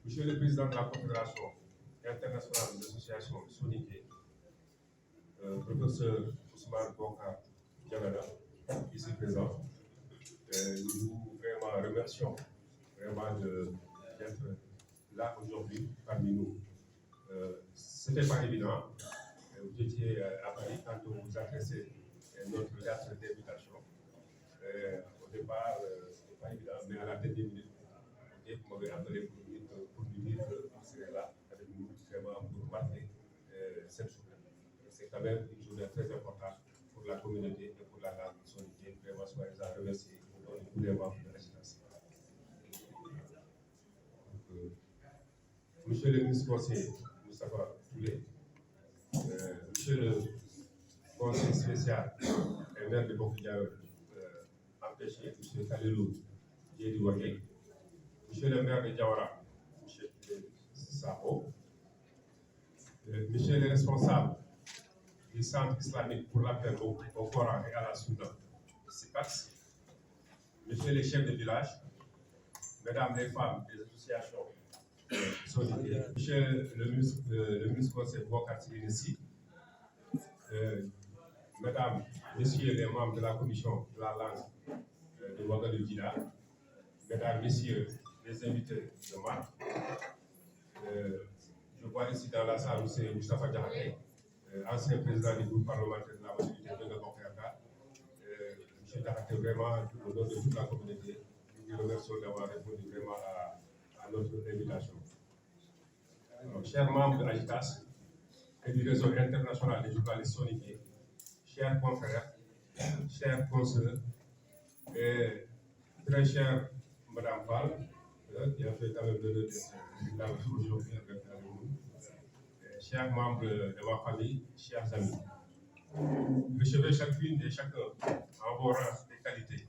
Monsieur le Président de la Confédération internationale des associations Soninké, professeur Ousmane Bokar Diawara, ici présent, nous vous vraiment remercions vraiment d'être là aujourd'hui parmi nous. Ce n'était pas évident. Vous étiez à Paris quand on vous adressait notre lettre d'invitation. Au départ, ce n'était pas évident, mais à la dernière minute, vous m'avez appelé pour nous dire que vous serez là avec nous vraiment pour marquer cette journée. C'est quand même une journée très importante pour la communauté et pour la langue soninké. Vraiment, soyez-en remerciés au nom de tous les membres de l'agence. Monsieur le ministre conseiller Moustapha Touré, monsieur le conseiller spécial et maire de Bokidia empêché, monsieur Kalilou Djedouagé, monsieur le maire de Diawara, monsieur Sabo, monsieur le responsable du Centre islamique pour l'appel au Coran et à la Sunna, CIPAX, monsieur les chefs de village, mesdames les femmes des associations soninké, monsieur le ministre conseiller Bokar Silinesi, mesdames, messieurs les membres de la commission de la langue de Ouagadougou Djida, mesdames, messieurs les invités de marque, je vois ici dans la salle M. Moustapha Diakhaté, ancien président du groupe parlementaire de la majorité de Bokerka. M. Diakhaté, vraiment, au nom de toute la communauté, nous vous remercions d'avoir répondu vraiment à notre invitation. Alors, chers membres de l'AGITAS et du réseau international des journalistes soninké, chers confrères, chers consoeurs, et très chère Madame Fall, qui a fait quand même l'honneur d'être là aujourd'hui avec nous, chers membres de ma famille, chers amis, recevez chacune et chacun en vos rangs et qualités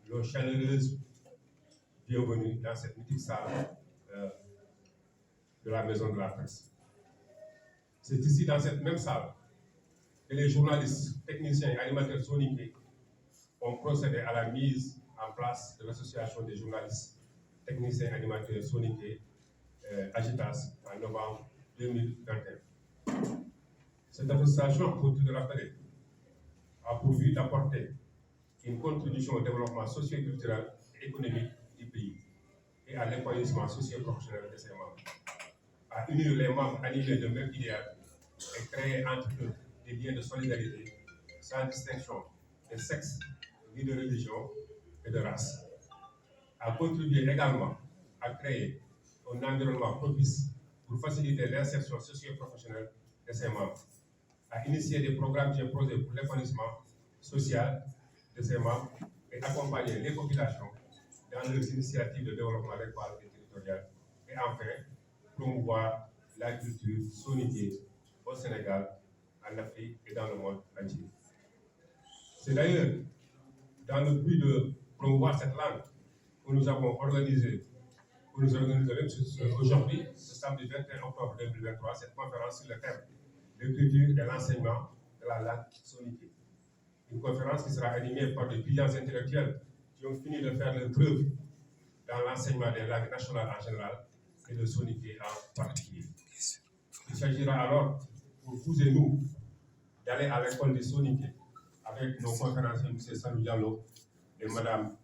nos chaleureuses bienvenue dans cette mythique salle de la Maison de la Presse. C'est ici, dans cette même salle, que les journalistes, techniciens et animateurs soninké ont procédé à la mise en place de l'association des journalistes, techniciens et animateurs soninké, AGITAS, en novembre 2021. Cette association, pour tout le rappeler, a pour but d'apporter une contribution au développement socio-culturel et économique du pays et à l'épanouissement socio-professionnel de ses membres, à unir les membres animés de même idéal et créer entre eux des liens de solidarité sans distinction de sexe, ni de religion et de race, à contribuer également à créer un environnement propice pour faciliter l'insertion socio-professionnelle de ses membres, à initier des programmes et projets pour l'épanouissement social de ses membres et accompagner les populations dans leurs initiatives de développement local et territorial, et enfin, promouvoir la culture soninké au Sénégal, en Afrique et dans le monde entier. C'est d'ailleurs dans le but de promouvoir cette langue que nous avons organisé, aujourd'hui, ce samedi 21 octobre 2023, cette conférence sur le thème de l'écriture et l'enseignement de la langue soninké. Une conférence qui sera animée par des brillants intellectuels qui ont fini de faire leur preuve dans l'enseignement des langues nationales en général et de soninké en particulier. Il s'agira alors pour vous et nous d'aller à l'école des soninké avec nos conférenciers, M. Salou Diallo et Mme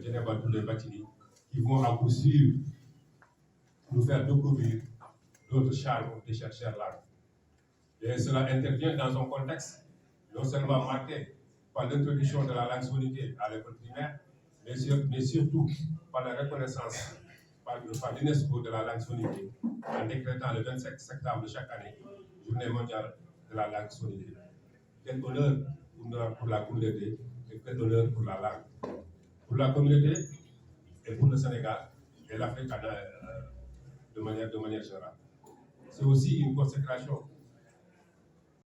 Djeneba Touré Batini, qui vont à vous suivre, nous faire découvrir d'autres charmes de cette chère langue. Et cela intervient dans un contexte non seulement marqué par l'introduction de la langue soninké à l'école primaire, mais surtout par la reconnaissance par l'UNESCO de la langue soninké en décrétant le 25 septembre de chaque année, Journée mondiale de la langue soninké. Quel honneur pour la communauté et quel honneur pour la langue. Pour la communauté et pour le Sénégal et l'Afrique de manière générale. C'est aussi une consécration